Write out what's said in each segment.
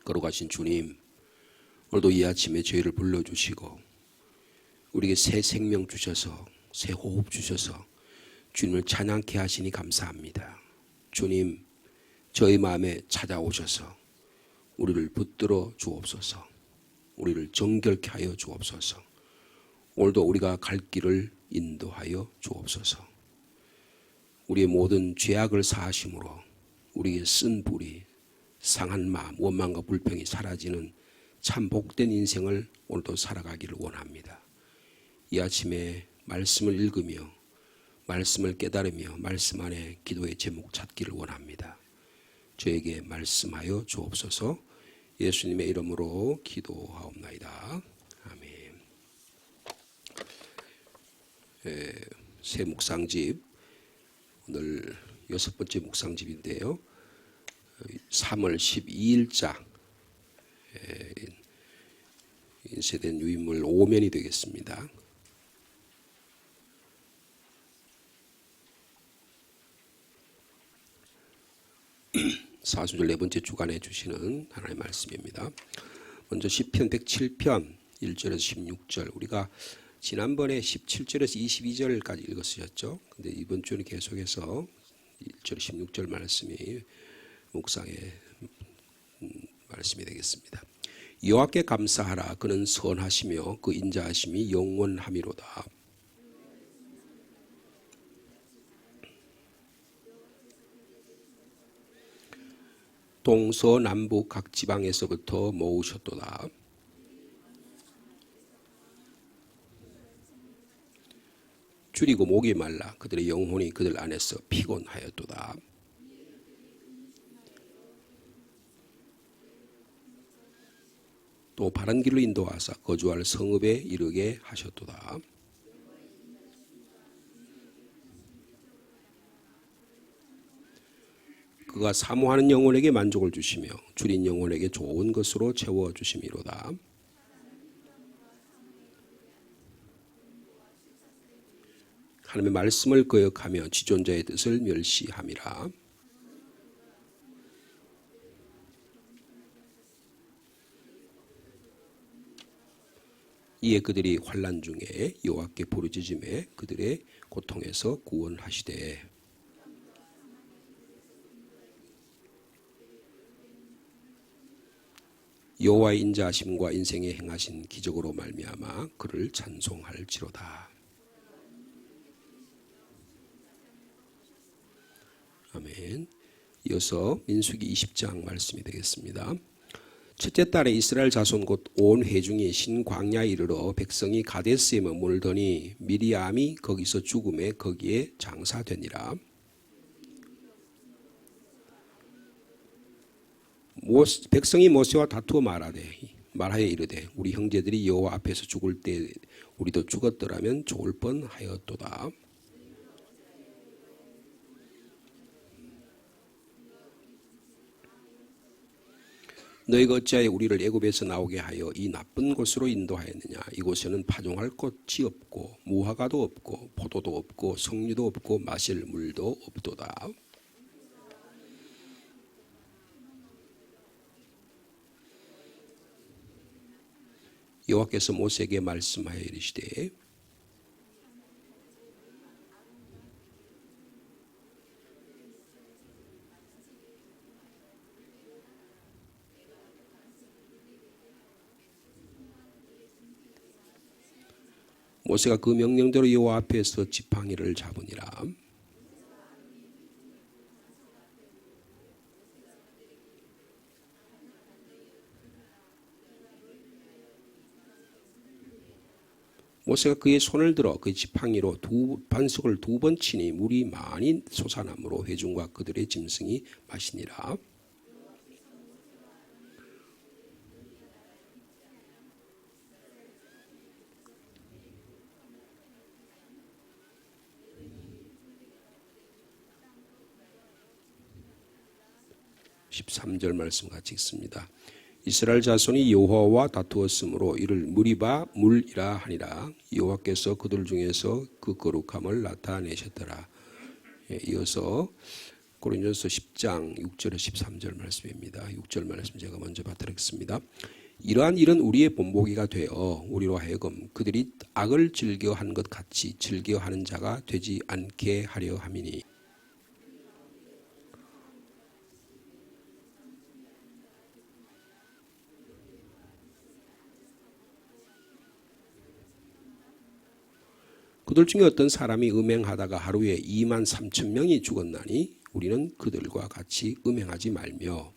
거룩하신 주님, 오늘도 이 아침에 저희를 불러주시고 우리에게 새 생명 주셔서 새 호흡 주셔서 주님을 찬양케 하시니 감사합니다. 주님, 저희 마음에 찾아오셔서 우리를 붙들어 주옵소서. 우리를 정결케 하여 주옵소서. 오늘도 우리가 갈 길을 인도하여 주옵소서. 우리의 모든 죄악을 사하심으로 우리의 쓴 불이, 상한 마음, 원망과 불평이 사라지는 참 복된 인생을 오늘도 살아가기를 원합니다. 이 아침에 말씀을 읽으며 말씀을 깨달으며 말씀 안에 기도의 제목 찾기를 원합니다. 저에게 말씀하여 주옵소서. 예수님의 이름으로 기도하옵나이다. 아멘. 새 묵상집, 오늘 6번째 묵상집인데요. 3월 12일자 인쇄된 유인물 5면이 되겠습니다. 사순절 4번째 주간에 주시는 하나님의 말씀입니다. 먼저 시편 107편 1절에서 16절, 우리가 지난번에 17절에서 22절까지 읽었으셨죠. 근데 이번 주는 계속해서 1절 16절 말씀이 묵상의 말씀이 되겠습니다. 여호와께 감사하라. 그는 선하시며 그 인자하심이 영원하미로다. 동서남북 각 지방에서부터 모으셨도다. 줄이고 목이 말라 그들의 영혼이 그들 안에서 피곤하였도다. 또 바른 길로 인도하사 거주할 성읍에 이르게 하셨도다. 그가 사모하는 영혼에게 만족을 주시며 줄인 영혼에게 좋은 것으로 채워주심이로다. 하나님의 말씀을 거역하며 지존자의 뜻을 멸시함이라. 이에 그들이 환난 중에 여호와께 부르짖음에 그들의 고통에서 구원하시되. 여호와의 인자하심과 인생에 행하신 기적으로 말미암아 그를 찬송할지로다. 아멘. 이어서 민수기 20장 말씀이 되겠습니다. 첫째 달에 이스라엘 자손 곧 온 회중이 신광야에 이르러 백성이 가데스에 머물더니 미리암이 거기서 죽음에 거기에 장사되니라. 백성이 모세와 다투어 말하여 이르되 우리 형제들이 여호와 앞에서 죽을 때 우리도 죽었더라면 좋을 뻔하였도다. 너희가 어찌하여 우리를 애굽에서 나오게 하여 이 나쁜 곳으로 인도하였느냐. 이곳에는 파종할 꽃이 없고 무화과도 없고 포도도 없고 석류도 없고 마실 물도 없도다. 여호와께서 모세에게 말씀하여 이르시되 모세가 그 명령대로 여호와 앞에서 지팡이를 잡으니라. 모세가 그의 손을 들어 그 지팡이로 반석을 2번 치니 물이 많이 솟아나므로 회중과 그들의 짐승이 마시니라. (13절) 말씀 같이 읽습니다. 이스라엘 자손이 여호와와 다투었으므로 이를 무리바 물이라 하니라. 여호와께서 그들 중에서 그 거룩함을 나타내셨더라. 이어서 고린도전서 10장 6절에서 13절 말씀입니다. 6절 말씀 제가 먼저 받들겠습니다. 이러한 일은 우리의 본보기가 되어 우리로 하여금 그들이 악을 즐겨한 것 같이 즐겨하는 자가 되지 않게 하려 함이니. 그들 중에 어떤 사람이 음행하다가 하루에 2만 3천 명이 죽었나니 우리는 그들과 같이 음행하지 말며.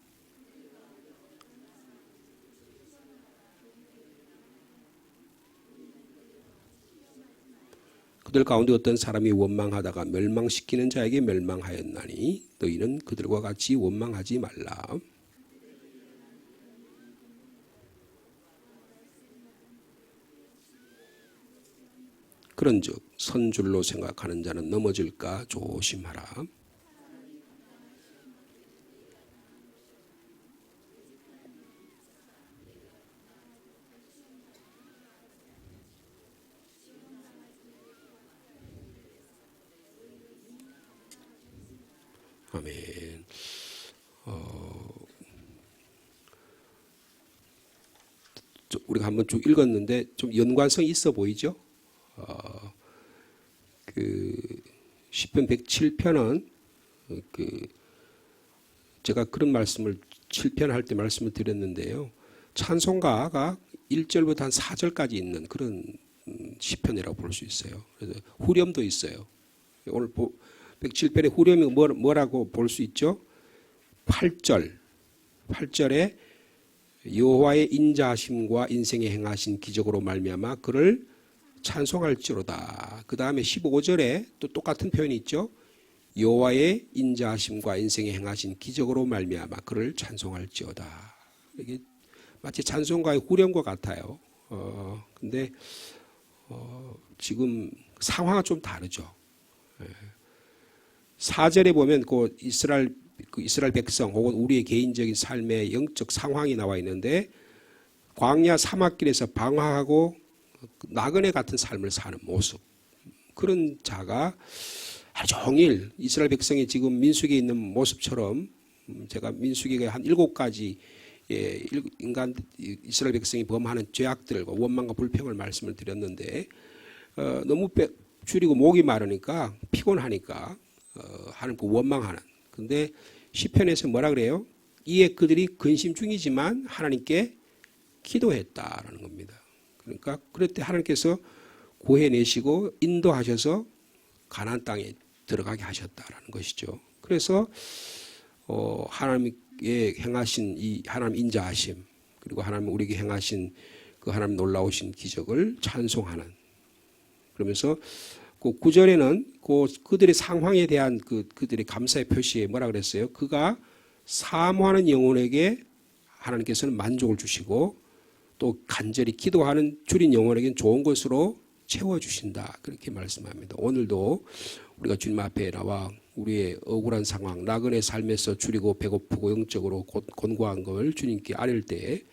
그들 가운데 어떤 사람이 원망하다가 멸망시키는 자에게 멸망하였나니 너희는 그들과 같이 원망하지 말라. 그런즉 선줄로 생각하는 자는 넘어질까 조심하라. 아멘. 우리가 한번 쭉 읽었는데 좀 연관성이 있어 보이죠? 그 시편 107편은 제가 그런 말씀을 7편 할 때 말씀을 드렸는데요. 찬송가가 1절부터 한 4절까지 있는 그런 시편이라고 볼 수 있어요. 그래서 후렴도 있어요. 오늘 107편의 후렴이 뭐라고 볼 수 있죠? 8절에 여호와의 인자하심과 인생에 행하신 기적으로 말미암아 그를 찬송할지로다. 그 다음에 15절에 또 똑같은 표현이 있죠. 여호와의 인자하심과 인생에 행하신 기적으로 말미암아 그를 찬송할지어다. 이게 마치 찬송가의 후렴과 같아요. 근데 지금 상황은 좀 다르죠. 4절에 보면 그 이스라엘 백성 혹은 우리의 개인적인 삶의 영적 상황이 나와 있는데 광야 사막길에서 방황하고 나그네 같은 삶을 사는 모습, 그런 자가 하루 종일 이스라엘 백성이 지금 민수기에 있는 모습처럼, 제가 민수기가 한 7가지 인간 이스라엘 백성이 범하는 죄악들과 원망과 불평을 말씀을 드렸는데 너무 줄이고 목이 마르니까 피곤하니까 하는 그 원망하는. 근데 시편에서 뭐라 그래요? 이에 그들이 근심 중이지만 하나님께 기도했다라는 겁니다. 그러니까 그럴 때 하나님께서 구해내시고 인도하셔서 가나안 땅에 들어가게 하셨다라는 것이죠. 그래서 하나님께 행하신 이 하나님 인자하심, 그리고 하나님 우리에게 행하신 그 하나님 놀라우신 기적을 찬송하는. 그러면서 그 9절에는 그들의 상황에 대한 그들의 감사의 표시에 뭐라 그랬어요? 그가 사모하는 영혼에게 하나님께서는 만족을 주시고 또 간절히 기도하는 줄인 영혼에게는 좋은 것으로 채워주신다. 그렇게 말씀합니다. 오늘도 우리가 주님 앞에 나와 우리의 억울한 상황, 나그네 삶에서 줄이고 배고프고 영적으로 곤고한 걸 주님께 아뢰을 때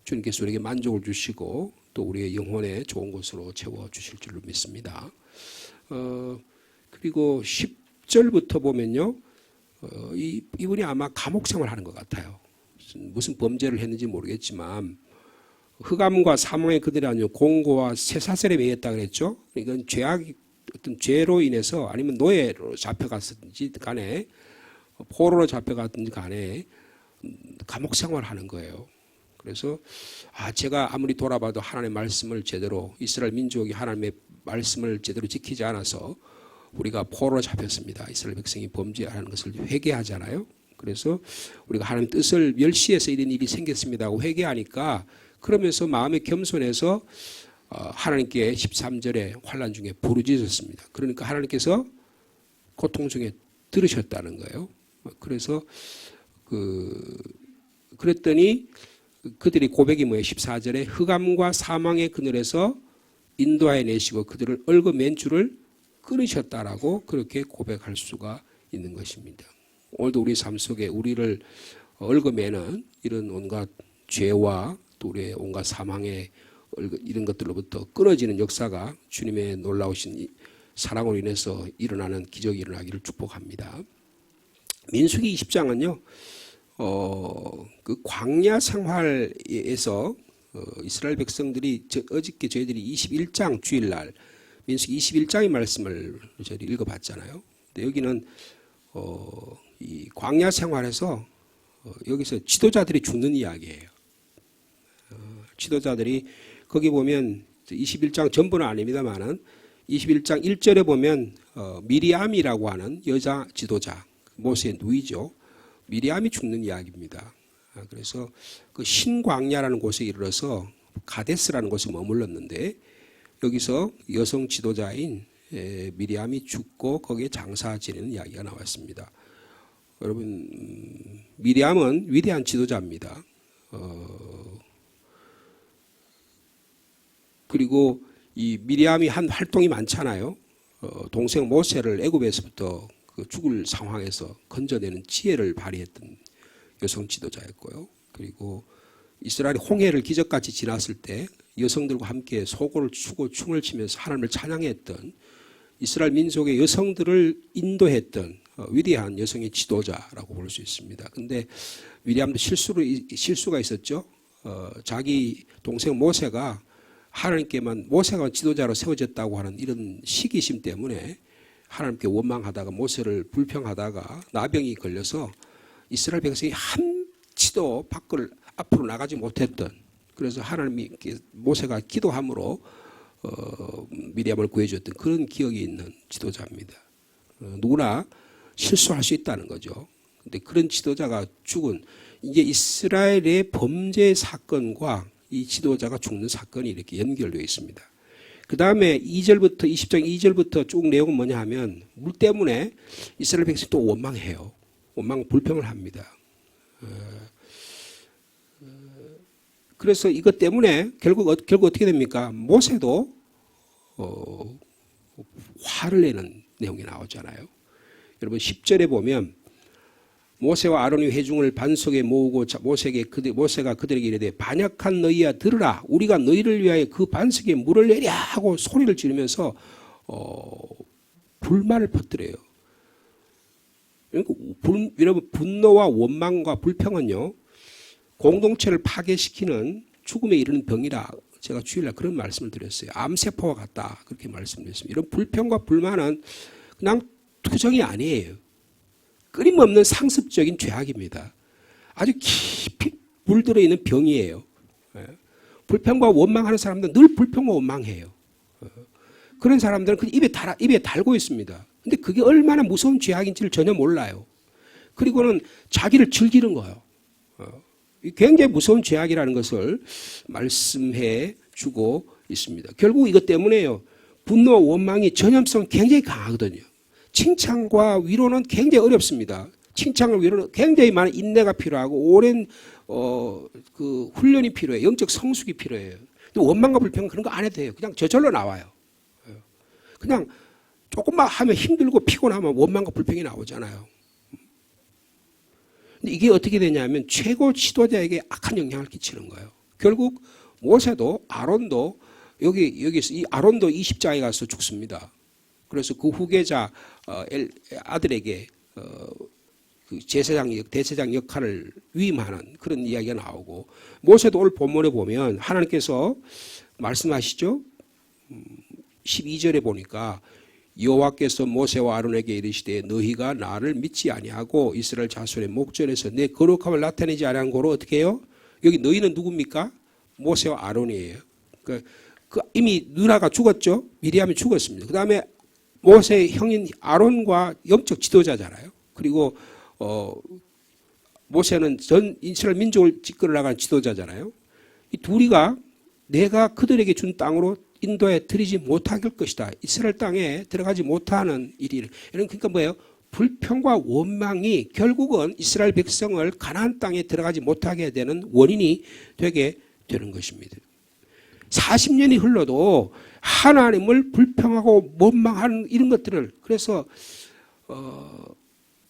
주님께서 우리에게 만족을 주시고 또 우리의 영혼에 좋은 것으로 채워주실 줄로 믿습니다. 그리고 10절부터 보면요, 이분이 아마 감옥 생활하는 것 같아요. 무슨 범죄를 했는지 모르겠지만 흑암과 사망의 그들이 아니요 공고와 쇠사슬에 매였다 그랬죠. 이건 어떤 죄로 인해서 아니면 노예로 잡혀갔든지 간에 포로로 잡혀갔든지 간에 감옥 생활하는 거예요. 그래서 제가 아무리 돌아봐도 하나님의 말씀을 제대로, 이스라엘 민족이 하나님의 말씀을 제대로 지키지 않아서 우리가 포로로 잡혔습니다. 이스라엘 백성이 범죄하는 것을 회개하잖아요. 그래서 우리가 하나님의 뜻을 멸시해서 이런 일이 생겼습니다 하고 회개하니까, 그러면서 마음에 겸손해서 하나님께 13절에 환난 중에 부르짖었습니다. 그러니까 하나님께서 고통 중에 들으셨다는 거예요. 그래서 그랬더니 그들이 고백이 뭐예요? 14절에 흑암과 사망의 그늘에서 인도하여 내시고 그들을 얽어맨 줄을 끊으셨다라고 그렇게 고백할 수가 있는 것입니다. 오늘도 우리 삶 속에 우리를 얽어매는 이런 온갖 죄와 또 우리의 온갖 사망의 이런 것들로부터 끊어지는 역사가 주님의 놀라우신 사랑으로 인해서 일어나는 기적이 일어나기를 축복합니다. 민수기 20장은요. 그 광야 생활에서 이스라엘 백성들이 어저께 저희들이 21장 주일날 민수기 21장의 말씀을 저희 읽어봤잖아요. 근데 여기는 이 광야 생활에서 여기서 지도자들이 죽는 이야기예요. 지도자들이 거기 보면 21장 전부는 아닙니다만은 21장 1절에 보면 미리암이라고 하는 여자 지도자 모세의 누이죠. 미리암이 죽는 이야기입니다. 그래서 그 신광야라는 곳에 이르러서 가데스라는 곳에 머물렀는데 여기서 여성 지도자인 미리암이 죽고 거기에 장사 지내는 이야기가 나왔습니다. 여러분 미리암은 위대한 지도자입니다. 그리고 이 미리암이 한 활동이 많잖아요. 동생 모세를 애굽에서부터 그 죽을 상황에서 건져내는 지혜를 발휘했던 여성 지도자였고요. 그리고 이스라엘이 홍해를 기적같이 지났을 때 여성들과 함께 소고를 추고 춤을 추면서 하나님을 찬양했던 이스라엘 민족의 여성들을 인도했던 위대한 여성의 지도자라고 볼 수 있습니다. 근데 미리암도 실수가 있었죠. 자기 동생 모세가 하나님께만 모세가 지도자로 세워졌다고 하는 이런 시기심 때문에 하나님께 원망하다가 모세를 불평하다가 나병이 걸려서 이스라엘 백성이 한치도 밖을 앞으로 나가지 못했던, 그래서 하나님이 모세가 기도함으로 미리암을 구해줬던 그런 기억이 있는 지도자입니다. 누구나 실수할 수 있다는 거죠. 근데 그런 지도자가 죽은, 이제 이스라엘의 범죄 사건과 이 지도자가 죽는 사건이 이렇게 연결되어 있습니다. 그 다음에 2절부터 20장 2절부터 쭉 내용은 뭐냐 하면 물 때문에 이스라엘 백성이 또 원망해요. 원망 불평을 합니다. 그래서 이것 때문에 결국 어떻게 됩니까? 모세도 화를 내는 내용이 나오잖아요. 여러분 10절에 보면 모세와 아론이 회중을 반석에 모으고 모세가 그들에게 이르되 반역한 너희야 들으라, 우리가 너희를 위하여 그 반석에 물을 내랴 하고 소리를 지르면서 불만을 퍼뜨려요. 여러분 분노와 원망과 불평은요 공동체를 파괴시키는 죽음에 이르는 병이라 제가 주일날 그런 말씀을 드렸어요. 암세포와 같다 그렇게 말씀드렸습니다. 이런 불평과 불만은 그냥 투정이 아니에요. 끊임없는 상습적인 죄악입니다. 아주 깊이 물들어 있는 병이에요. 불평과 원망하는 사람들은 늘 불평과 원망해요. 그런 사람들은 그 입에 달고 있습니다. 근데 그게 얼마나 무서운 죄악인지를 전혀 몰라요. 그리고는 자기를 즐기는 거예요. 굉장히 무서운 죄악이라는 것을 말씀해 주고 있습니다. 결국 이것 때문에요. 분노와 원망이 전염성 굉장히 강하거든요. 칭찬과 위로는 굉장히 어렵습니다. 칭찬과 위로는 굉장히 많은 인내가 필요하고 오랜 그 훈련이 필요해요. 영적 성숙이 필요해요. 근데 원망과 불평은 그런 거 안 해도 돼요. 그냥 저절로 나와요. 그냥 조금만 하면 힘들고 피곤하면 원망과 불평이 나오잖아요. 근데 이게 어떻게 되냐면 최고 지도자에게 악한 영향을 끼치는 거예요. 결국 모세도 아론도 여기서 이 아론도 20장에 가서 죽습니다. 그래서 그 후계자 아들에게 그 대제사장 역할을 위임하는 그런 이야기가 나오고, 모세도 오늘 본문에 보면 하나님께서 말씀하시죠. 12절에 보니까 여호와께서 모세와 아론에게 이르시되 너희가 나를 믿지 아니하고 이스라엘 자손의 목전에서 내 거룩함을 나타내지 아니한 고로 어떻게 해요? 여기 너희는 누굽니까? 모세와 아론이에요. 그러니까 이미 누나가 죽었죠. 미리암이 죽었습니다. 그 다음에 모세의 형인 아론과 영적 지도자잖아요. 그리고 모세는 전 이스라엘 민족을 이끌어 나가는 지도자잖아요. 이 둘이가 내가 그들에게 준 땅으로 인도에 들이지 못할 것이다. 이스라엘 땅에 들어가지 못하는 일이. 그러니까 뭐예요? 불평과 원망이 결국은 이스라엘 백성을 가나안 땅에 들어가지 못하게 되는 원인이 되게 되는 것입니다. 40년이 흘러도 하나님을 불평하고 원망하는 이런 것들을, 그래서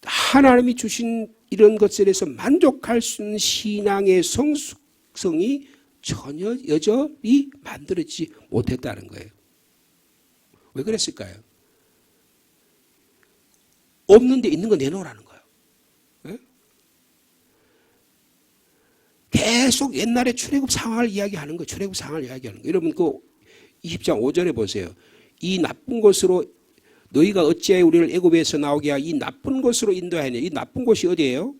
하나님이 주신 이런 것에 대해서 만족할 수 있는 신앙의 성숙성이 전혀 여전히 만들어지지 못했다는 거예요. 왜 그랬을까요? 없는데 있는 거 내놓으라는 거예요. 계속 옛날에 출애굽 상황을 이야기하는 거예요. 출애굽 상황을 이야기하는 거예요. 여러분 그 20장 5절에 보세요. 이 나쁜 곳으로 너희가 어찌하여 우리를 애굽에서 나오게 하여 이 나쁜 곳으로 인도하느냐. 이 나쁜 곳이 어디예요?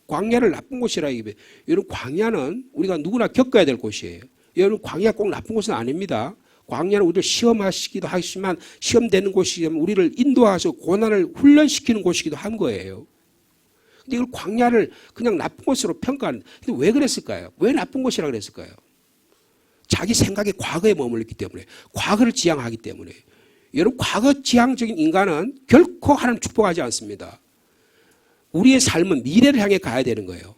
광야를 나쁜 곳이라 얘기해요. 여러분 광야는 우리가 누구나 겪어야 될 곳이에요. 여러분 광야 꼭 나쁜 곳은 아닙니다. 광야는 우리를 시험하시기도 하지만 시험되는 곳이면 우리를 인도하셔서 고난을 훈련시키는 곳이기도 한 거예요. 근데 이걸 광야를 그냥 나쁜 곳으로 평가하는. 근데 왜 그랬을까요? 왜 나쁜 곳이라 그랬을까요? 자기 생각의 과거에 머물렀기 때문에, 과거를 지향하기 때문에. 여러분 과거 지향적인 인간은 결코 하나님 축복하지 않습니다. 우리의 삶은 미래를 향해 가야 되는 거예요.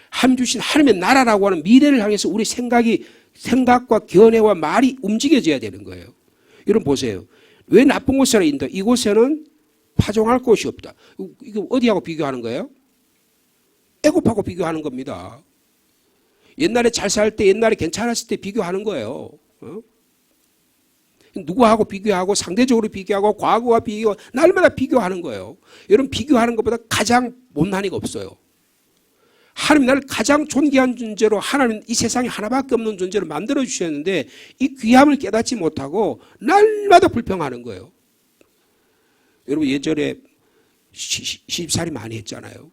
하나님 주신 하나님의 나라라고 하는 미래를 향해서 우리 생각과 견해와 말이 움직여져야 되는 거예요. 여러분 보세요. 왜 나쁜 곳이라 인도? 이곳에는 파종할 곳이 없다. 이거 어디하고 비교하는 거예요? 애굽하고 비교하는 겁니다. 옛날에 잘 살 때, 옛날에 괜찮았을 때 비교하는 거예요. 누구하고 비교하고 상대적으로 비교하고 과거와 비교, 날마다 비교하는 거예요. 여러분 비교하는 것보다 가장 못난 이가 없어요. 하나님 나를 가장 존귀한 존재로, 하나님 이 세상에 하나밖에 없는 존재로 만들어 주셨는데 이 귀함을 깨닫지 못하고 날마다 불평하는 거예요. 여러분 예전에 시집살이 많이 했잖아요.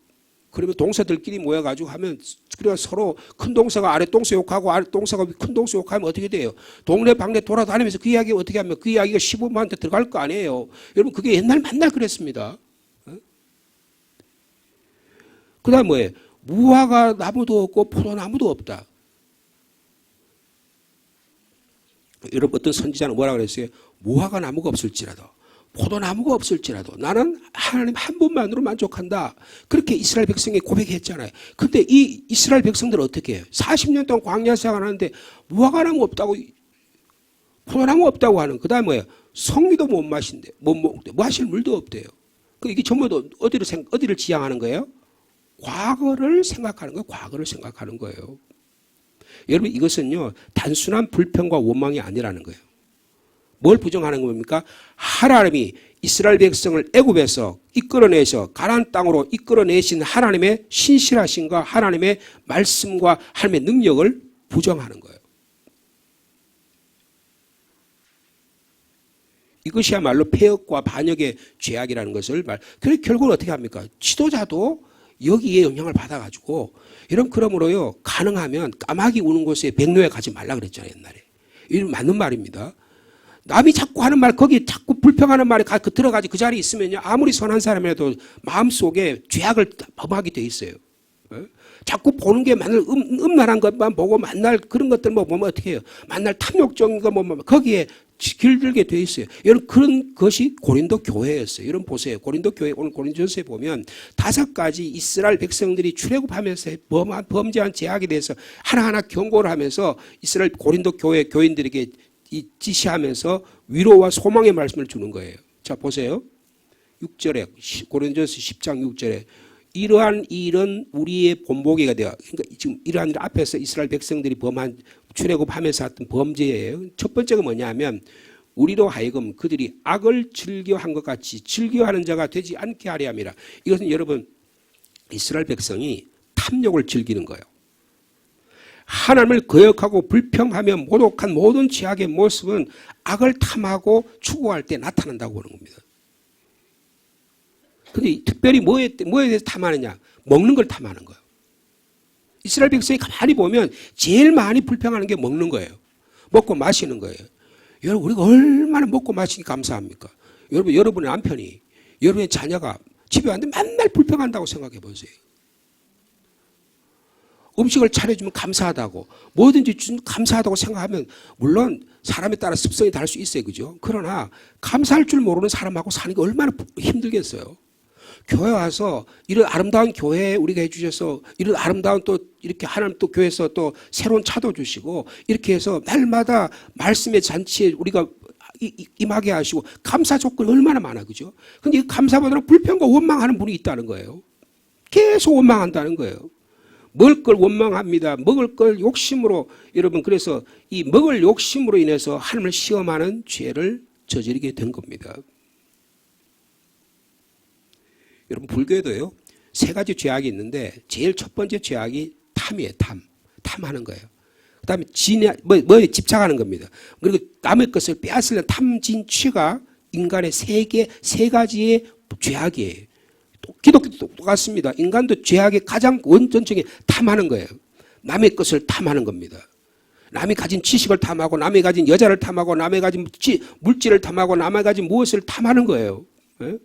그러면 동서들끼리 모여가지고 하면, 그래서 서로 큰 동서가 아래 동서 욕하고 아래 동서가 큰 동서 욕하면 어떻게 돼요? 동네 방네 돌아다니면서 그 이야기 어떻게 하면 그 이야기가 시부모한테 들어갈 거 아니에요. 여러분 그게 옛날 맨날 그랬습니다. 그 다음 뭐예요? 무화과 나무도 없고 포도나무도 없다. 여러분 어떤 선지자는 뭐라 그랬어요? 무화과 나무가 없을지라도, 포도나무가 없을지라도 나는 하나님 한 분만으로 만족한다. 그렇게 이스라엘 백성이 고백했잖아요. 근데 이 이스라엘 백성들은 어떻게 해요? 40년 동안 광야 생활하는데 무화과나무 없다고, 포도나무 없다고 하는. 그 다음에 뭐예요? 성미도 못 마신대. 못 먹대. 마실 물도 없대요. 이게 전부 어디를 지향하는 거예요? 과거를 생각하는 거예요. 과거를 생각하는 거예요. 여러분 이것은요 단순한 불평과 원망이 아니라는 거예요. 뭘 부정하는 겁니까? 하나님이 이스라엘 백성을 애굽에서 이끌어내서 가나안 땅으로 이끌어내신 하나님의 신실하심과 하나님의 말씀과 하나님의 능력을 부정하는 거예요. 이것이야말로 폐역과 반역의 죄악이라는 것을 그래서 결국은 어떻게 합니까? 지도자도 여기에 영향을 받아가지고, 여러분 그러므로요 가능하면 까마귀 우는 곳에 백로에 가지 말라 그랬잖아요 옛날에. 이건 맞는 말입니다. 남이 자꾸 하는 말, 거기 자꾸 불평하는 말에 들어가지 그 자리에 있으면요 아무리 선한 사람이라도 마음속에 죄악을 범하게 돼 있어요. 자꾸 보는 게 맨날 음란한 것만 보고 맨날 그런 것들 뭐 보면 어떻게 해요? 맨날 탐욕적인 거 뭐 거기에 길들게 돼 있어요. 여러분 그런 것이 고린도 교회였어요. 여러분 보세요. 고린도 교회 오늘 고린도전서에 보면 5가지 이스라엘 백성들이 출애굽하면서 범죄한 죄악에 대해서 하나하나 경고를 하면서 이스라엘 고린도 교회 교인들에게 지시하면서 위로와 소망의 말씀을 주는 거예요. 자 보세요. 6절에 고린도전서 10장 6절에 이러한 일은 우리의 본보기가 되어, 그러니까 지금 이러한 일 앞에서 이스라엘 백성들이 범한 출애굽하면서 했던 범죄예요. 첫 번째가 뭐냐면 우리로 하여금 그들이 악을 즐겨한 것 같이 즐겨하는 자가 되지 않게 하려 함이라. 이것은 여러분 이스라엘 백성이 탐욕을 즐기는 거예요. 하나님을 거역하고 불평하며 모독한 모든 죄악의 모습은 악을 탐하고 추구할 때 나타난다고 보는 겁니다. 근데 특별히 뭐에 대해서 탐하느냐? 먹는 걸 탐하는 거예요. 이스라엘 백성이 가만히 보면 제일 많이 불평하는 게 먹는 거예요. 먹고 마시는 거예요. 여러분 우리가 얼마나 먹고 마시기 감사합니까? 여러분의 남편이, 여러분의 자녀가 집에 왔는데 맨날 불평한다고 생각해 보세요. 음식을 차려주면 감사하다고, 뭐든지 감사하다고 생각하면 물론 사람에 따라 습성이 다를 수 있어요. 그죠? 그러나 감사할 줄 모르는 사람하고 사는 게 얼마나 힘들겠어요. 교회 와서 이런 아름다운 교회 우리가 해주셔서 이런 아름다운 또 이렇게 하나님 또 교회에서 또 새로운 차도 주시고 이렇게 해서 날마다 말씀의 잔치에 우리가 임하게 하시고 감사 조건이 얼마나 많아. 그죠? 근데 이 감사보다는 불평과 원망하는 분이 있다는 거예요. 계속 원망한다는 거예요. 먹을 걸 원망합니다. 먹을 걸 욕심으로, 여러분 그래서 이 먹을 욕심으로 인해서 하나님을 시험하는 죄를 저지르게 된 겁니다. 여러분 불교에도요 3가지 죄악이 있는데 제일 첫 번째 죄악이 탐이에요. 탐하는 거예요. 그다음에 뭐에 집착하는 겁니다. 그리고 남의 것을 빼앗으려는 탐진취가 인간의 세 가지의 죄악이에요. 기독교도 똑같습니다. 인간도 죄악의 가장 원천적인 탐하는 거예요. 남의 것을 탐하는 겁니다. 남이 가진 지식을 탐하고 남이 가진 여자를 탐하고 남이 가진 물질을 탐하고 남이 가진 무엇을 탐하는 거예요. 예?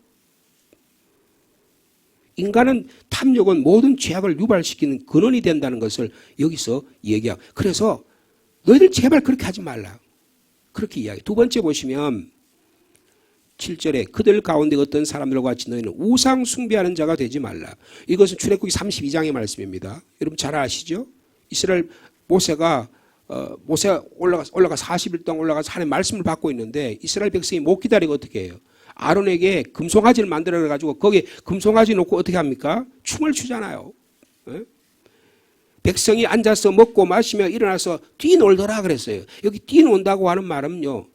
인간은 탐욕은 모든 죄악을 유발시키는 근원이 된다는 것을 여기서 얘기하고, 그래서 너희들 제발 그렇게 하지 말라. 그렇게 이야기. 두 번째 보시면 7절에 그들 가운데 어떤 사람들과 같이 너희는 우상 숭배하는 자가 되지 말라. 이것은 출애굽기 32장의 말씀입니다. 여러분 잘 아시죠? 이스라엘 모세가 올라가 40일 동안 올라가서 하나님의 말씀을 받고 있는데 이스라엘 백성이 못 기다리고 어떻게 해요? 아론에게 금송아지를 만들어 가지고 거기에 금송아지 놓고 어떻게 합니까? 춤을 추잖아요. 네? 백성이 앉아서 먹고 마시며 일어나서 뛰놀더라 그랬어요. 여기 뛰논다고 하는 말은요,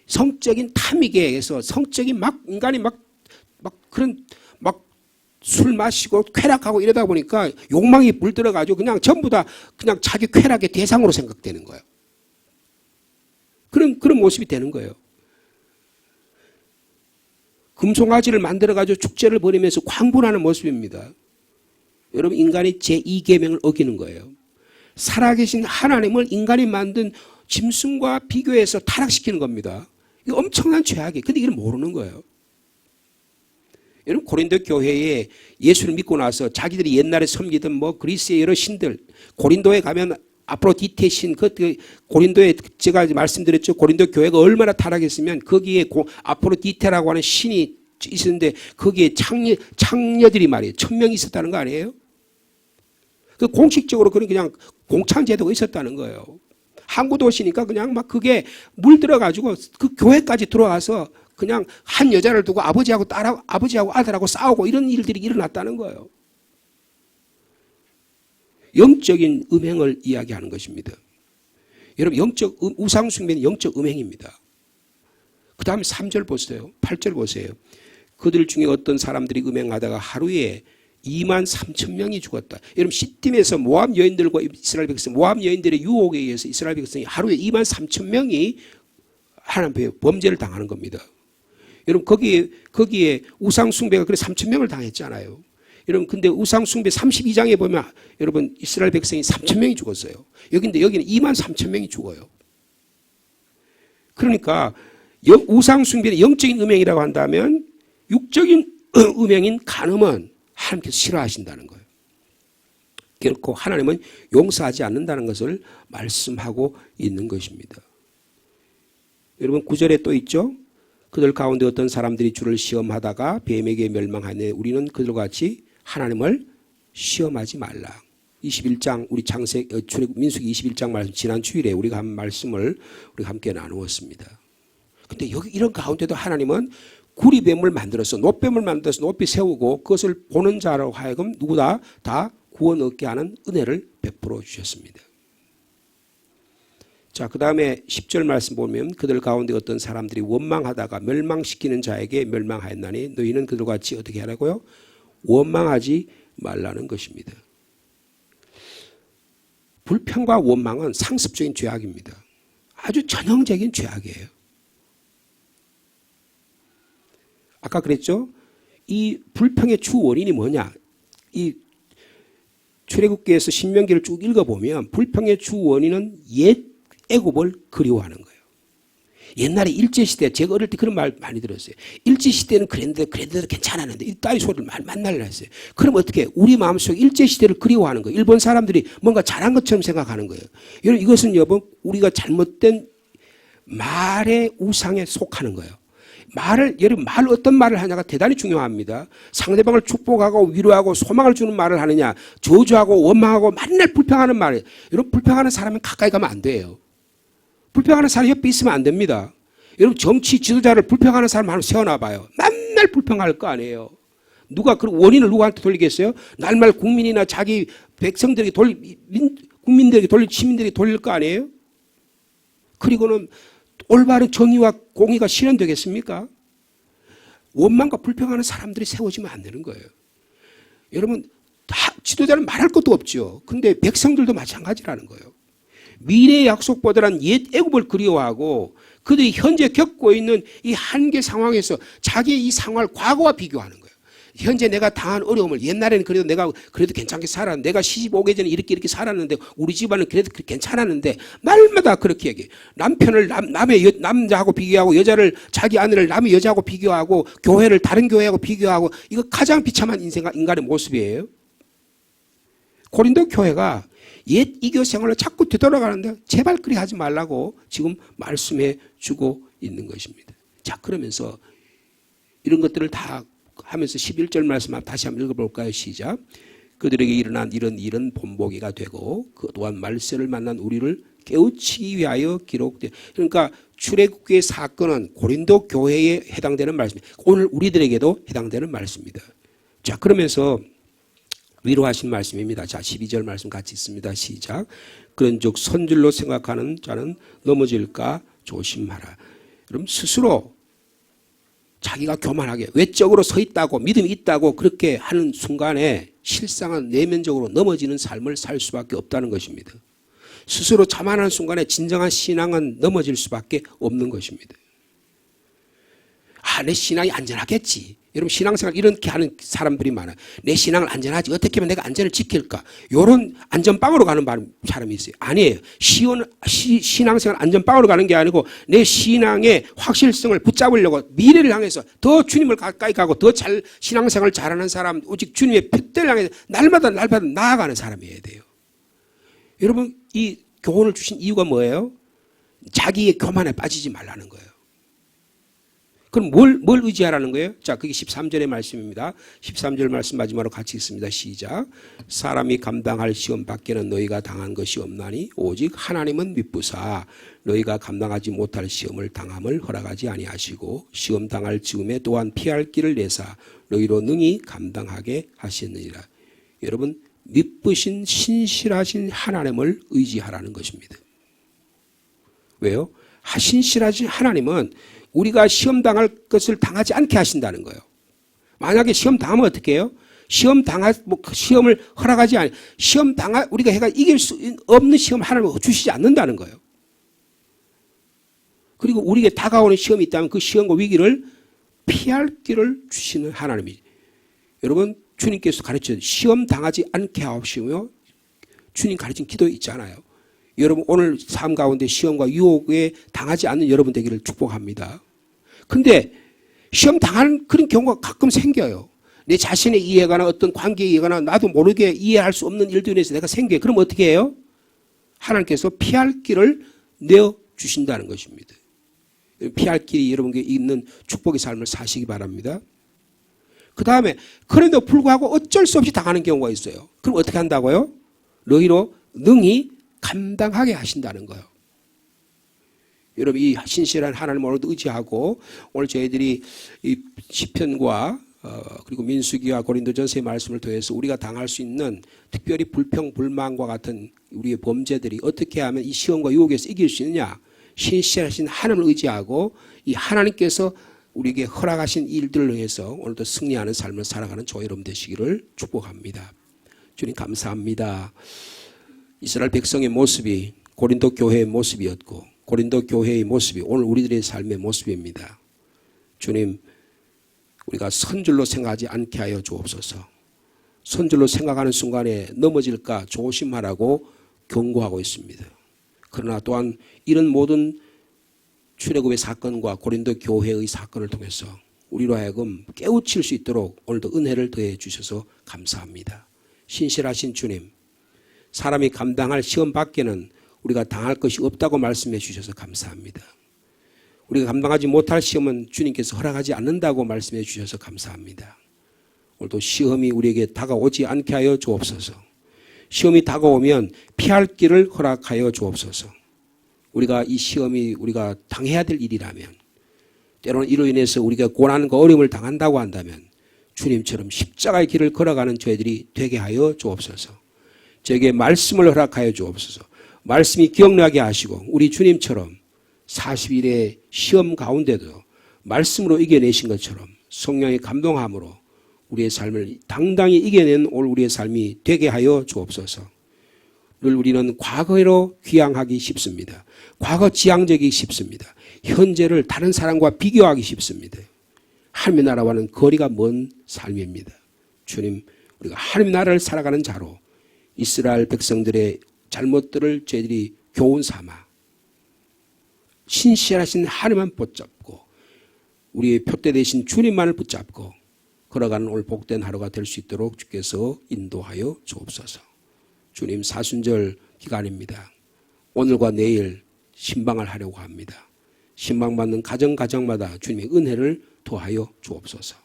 성적인 탐욕에 의해서 성적인 인간이 그런 술 마시고 쾌락하고 이러다 보니까 욕망이 물들어가지고 그냥 전부 다 그냥 자기 쾌락의 대상으로 생각되는 거예요. 그런 모습이 되는 거예요. 금송아지를 만들어가지고 축제를 벌이면서 광분하는 모습입니다. 여러분, 인간이 제2계명을 어기는 거예요. 살아계신 하나님을 인간이 만든 짐승과 비교해서 타락시키는 겁니다. 이거 엄청난 죄악이에요. 근데 이걸 모르는 거예요. 여러분, 고린도 교회에 예수를 믿고 나서 자기들이 옛날에 섬기던 그리스의 여러 신들, 고린도에 가면 아프로디테 신, 고린도에 제가 말씀드렸죠. 고린도 교회가 얼마나 타락했으면 거기에 아프로디테라고 하는 신이 있었는데 거기에 창녀들이 말이에요. 1000명이 있었다는 거 아니에요? 그 공식적으로 그냥 공창제도가 있었다는 거예요. 항구 도시니까 그냥 그게 물들어가지고 그 교회까지 들어와서 그냥 한 여자를 두고 아버지하고 아들하고 싸우고 이런 일들이 일어났다는 거예요. 영적인 음행을 이야기하는 것입니다. 여러분, 우상 숭배는 영적 음행입니다. 그 다음에 3절 보세요. 8절 보세요. 그들 중에 어떤 사람들이 음행하다가 하루에 23,000명이 죽었다. 여러분, 시딤에서 모압 여인들과 이스라엘 백성, 모압 여인들의 유혹에 의해서 이스라엘 백성이 하루에 23,000명이 하나님 앞에 범죄를 당하는 겁니다. 여러분, 거기에 우상 숭배가 그래 3,000명을 당했잖아요. 여러분, 근데 우상 숭배 32장에 보면 여러분 이스라엘 백성이 3,000명이 죽었어요. 여기는 23,000명이 죽어요. 그러니까 우상 숭배는 영적인 음행이라고 한다면 육적인 음행인 간음은 하나님께서 싫어하신다는 거예요. 결코 하나님은 용서하지 않는다는 것을 말씀하고 있는 것입니다. 여러분, 9절에 또 있죠. 그들 가운데 어떤 사람들이 주를 시험하다가 뱀에게 멸망하네. 우리는 그들과 같이 하나님을 시험하지 말라. 21장 우리 민수기 21장 말씀, 지난 주일에 우리가 한 말씀을 우리가 함께 나누었습니다. 근데 여기 이런 가운데도 하나님은 구리뱀을 만들어서 노뱀을 만들어서 높이 세우고 그것을 보는 자로 하여금 누구다 다 구원 얻게 하는 은혜를 베풀어 주셨습니다. 자, 그 다음에 10절 말씀 보면 그들 가운데 어떤 사람들이 원망하다가 멸망시키는 자에게 멸망하였나니 너희는 그들과 같이 어떻게 하라고요? 원망하지 말라는 것입니다. 불평과 원망은 상습적인 죄악입니다. 아주 전형적인 죄악이에요. 아까 그랬죠? 이 불평의 주 원인이 뭐냐? 이 출애굽기에서 신명기를 쭉 읽어보면 불평의 주 원인은 옛 애굽을 그리워하는 거예요. 옛날에 일제시대, 제가 어릴 때 그런 말 많이 들었어요. 일제시대는 그랬는데 괜찮았는데 이 따위 소리를 만날라 했어요. 그럼 어떻게 우리 마음속에 일제시대를 그리워하는 거예요. 일본 사람들이 뭔가 잘한 것처럼 생각하는 거예요. 여러분, 이것은 우리가 잘못된 말의 우상에 속하는 거예요. 여러분, 어떤 말을 하냐가 대단히 중요합니다. 상대방을 축복하고 위로하고 소망을 주는 말을 하느냐, 저주하고 원망하고 맨날 불평하는 말이에요. 여러분, 불평하는 사람은 가까이 가면 안 돼요. 불평하는 사람 옆에 있으면 안 됩니다. 여러분, 정치 지도자를 불평하는 사람 하나 세워놔봐요. 맨날 불평할 거 아니에요. 그 원인을 누구한테 돌리겠어요? 날말 국민이나 자기 백성들에게 국민들에게 시민들에게 돌릴 거 아니에요? 그리고는 올바른 정의와 공의가 실현되겠습니까? 원망과 불평하는 사람들이 세워지면 안 되는 거예요. 여러분, 지도자는 말할 것도 없죠. 근데 백성들도 마찬가지라는 거예요. 미래의 약속보다는 옛 애굽을 그리워하고 그들이 현재 겪고 있는 이 한계 상황에서 자기의 이 상황을 과거와 비교하는 거예요. 현재 내가 당한 어려움을 옛날에는 그래도 내가 그래도 괜찮게 살았는데 내가 시집 오기 전에 이렇게 살았는데 우리 집안은 그래도 괜찮았는데 날마다 그렇게 얘기해. 남편을 남의 남자하고 비교하고 여자를 자기 아내를 남의 여자하고 비교하고 교회를 다른 교회하고 비교하고 이거 가장 비참한 인간의 모습이에요. 고린도 교회가 옛 이교 생활로 자꾸 되돌아가는데 제발 그리 하지 말라고 지금 말씀해 주고 있는 것입니다. 자, 그러면서 이런 것들을 다 하면서 11절 말씀 다시 한번 읽어볼까요? 시작. 그들에게 일어난 이런 일은 본보기가 되고 그 또한 말세를 만난 우리를 깨우치기 위하여 기록돼. 그러니까 출애굽기의 사건은 고린도 교회에 해당되는 말씀입니다. 오늘 우리들에게도 해당되는 말씀입니다. 자, 그러면서 위로하신 말씀입니다. 자, 12절 말씀 같이 있습니다. 시작. 그런즉 선줄로 생각하는 자는 넘어질까 조심하라. 여러분 스스로 자기가 교만하게 외적으로 서 있다고 믿음이 있다고 그렇게 하는 순간에 실상은 내면적으로 넘어지는 삶을 살 수밖에 없다는 것입니다. 스스로 자만하는 순간에 진정한 신앙은 넘어질 수밖에 없는 것입니다. 내 신앙이 안전하겠지. 여러분 신앙생활 이렇게 하는 사람들이 많아요. 내 신앙을 안전하지. 어떻게 하면 내가 안전을 지킬까. 이런 안전빵으로 가는 사람이 있어요. 아니에요. 신앙생활 안전빵으로 가는 게 아니고 내 신앙의 확실성을 붙잡으려고 미래를 향해서 더 주님을 가까이 가고 더 잘 신앙생활을 잘하는 사람 오직 주님의 뜻대를 향해서 날마다 나아가는 사람이어야 돼요. 여러분 이 교훈을 주신 이유가 뭐예요? 자기의 교만에 빠지지 말라는 거예요. 그럼 뭘 의지하라는 거예요? 자, 그게 13절의 말씀입니다. 13절 말씀 마지막으로 같이 읽습니다. 시작. 사람이 감당할 시험 밖에는 너희가 당한 것이 없나니 오직 하나님은 미쁘사 너희가 감당하지 못할 시험을 당함을 허락하지 아니하시고 시험 당할 즈음에 또한 피할 길을 내사 너희로 능히 감당하게 하셨느니라. 여러분 미쁘신 신실하신 하나님을 의지하라는 것입니다. 왜요? 신실하신 하나님은 우리가 시험 당할 것을 당하지 않게 하신다는 거예요. 만약에 시험 당하면 어떻게 해요? 시험을 허락하지 않아요. 우리가 해가 이길 수 없는 시험 하나님은 주시지 않는다는 거예요. 그리고 우리에게 다가오는 시험이 있다면 그 시험과 위기를 피할 길을 주시는 하나님이죠. 여러분 주님께서 가르쳐 시험 당하지 않게 하옵시며 주님 가르친 기도 있잖아요. 여러분 오늘 삶 가운데 시험과 유혹에 당하지 않는 여러분 되기를 축복합니다. 근데 시험 당하는 그런 경우가 가끔 생겨요. 내 자신의 이해가나 어떤 관계의 이해가나 나도 모르게 이해할 수 없는 일도 인해서 내가 생겨요. 그럼 어떻게 해요? 하나님께서 피할 길을 내어주신다는 것입니다. 피할 길이 여러분께 있는 축복의 삶을 사시기 바랍니다. 그 다음에 그런데도 불구하고 어쩔 수 없이 당하는 경우가 있어요. 그럼 어떻게 한다고요? 너희로 능히 감당하게 하신다는 거예요. 여러분 이 신실한 하나님을 오늘도 의지하고 오늘 저희들이 이 시편과 그리고 민수기와 고린도전서의 말씀을 통해서 우리가 당할 수 있는 특별히 불평, 불만과 같은 우리의 범죄들이 어떻게 하면 이 시험과 유혹에서 이길 수 있느냐. 신실하신 하나님을 의지하고 이 하나님께서 우리에게 허락하신 일들을 위해서 오늘도 승리하는 삶을 살아가는 저와 여러분 되시기를 축복합니다. 주님 감사합니다. 이스라엘 백성의 모습이 고린도 교회의 모습이었고 고린도 교회의 모습이 오늘 우리들의 삶의 모습입니다. 주님 우리가 선줄로 생각하지 않게 하여 주옵소서. 선줄로 생각하는 순간에 넘어질까 조심하라고 경고하고 있습니다. 그러나 또한 이런 모든 출애굽의 사건과 고린도 교회의 사건을 통해서 우리로 하여금 깨우칠 수 있도록 오늘도 은혜를 더해 주셔서 감사합니다. 신실하신 주님 사람이 감당할 시험 밖에는 우리가 당할 것이 없다고 말씀해 주셔서 감사합니다. 우리가 감당하지 못할 시험은 주님께서 허락하지 않는다고 말씀해 주셔서 감사합니다. 오늘도 시험이 우리에게 다가오지 않게 하여 주옵소서. 시험이 다가오면 피할 길을 허락하여 주옵소서. 우리가 이 시험이 우리가 당해야 될 일이라면 때로는 이로 인해서 우리가 고난과 어려움을 당한다고 한다면 주님처럼 십자가의 길을 걸어가는 저희들이 되게 하여 주옵소서. 저에게 말씀을 허락하여 주옵소서. 말씀이 기억나게 하시고 우리 주님처럼 40일의 시험 가운데도 말씀으로 이겨내신 것처럼 성령의 감동함으로 우리의 삶을 당당히 이겨낸 올 우리의 삶이 되게 하여 주옵소서. 늘 우리는 과거로 귀향하기 쉽습니다. 과거 지향적이기 쉽습니다. 현재를 다른 사람과 비교하기 쉽습니다. 하나님의 나라와는 거리가 먼 삶입니다. 주님, 우리가 하나님의 나라를 살아가는 자로 이스라엘 백성들의 잘못들을 저희들이 교훈 삼아 신실하신 하나님만 붙잡고 우리의 표대 되신 주님만을 붙잡고 걸어가는 오늘 복된 하루가 될 수 있도록 주께서 인도하여 주옵소서. 주님, 사순절 기간입니다. 오늘과 내일 신방을 하려고 합니다. 신방받는 가정마다 주님의 은혜를 더하여 주옵소서.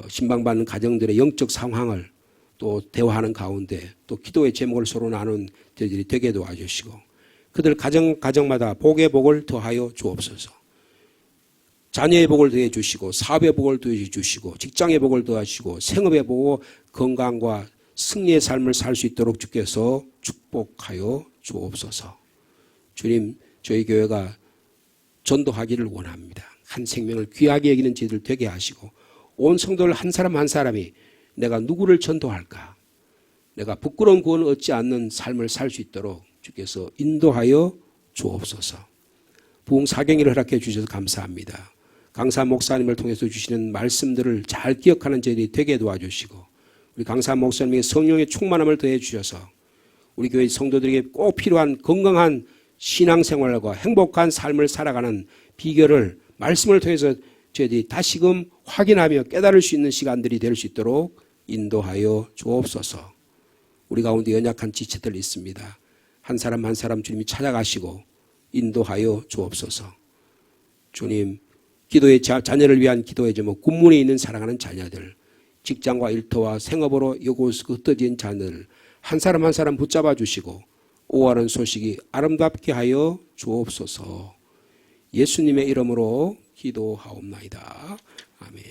신방받는 가정들의 영적 상황을 또 대화하는 가운데 또 기도의 제목을 서로 나눈 저희들이 되게 도와주시고 그들 가정마다 복의 복을 더하여 주옵소서. 자녀의 복을 더해 주시고 사업의 복을 더해 주시고 직장의 복을 더하시고 생업의 복과 건강과 승리의 삶을 살 수 있도록 주께서 축복하여 주옵소서. 주님, 저희 교회가 전도하기를 원합니다. 한 생명을 귀하게 여기는 저희들 되게 하시고 온 성도를 한 사람 한 사람이 내가 누구를 전도할까? 내가 부끄러운 구원을 얻지 않는 삶을 살 수 있도록 주께서 인도하여 주옵소서. 부흥 사경일을 허락해 주셔서 감사합니다. 강사 목사님을 통해서 주시는 말씀들을 잘 기억하는 저희들이 되게 도와주시고 우리 강사 목사님에게 성령의 충만함을 더해 주셔서 우리 교회 성도들에게 꼭 필요한 건강한 신앙생활과 행복한 삶을 살아가는 비결을 말씀을 통해서 저희들이 다시금 확인하며 깨달을 수 있는 시간들이 될 수 있도록 인도하여 주옵소서. 우리 가운데 연약한 지체들 있습니다. 한 사람 한 사람 주님이 찾아가시고 인도하여 주옵소서. 주님, 기도의 자녀를 위한 기도의 제목, 군문에 있는 사랑하는 자녀들, 직장과 일터와 생업으로 이곳 흩어진 자녀들 한 사람 한 사람 붙잡아 주시고 오하는 소식이 아름답게 하여 주옵소서. 예수님의 이름으로 기도하옵나이다. 아멘.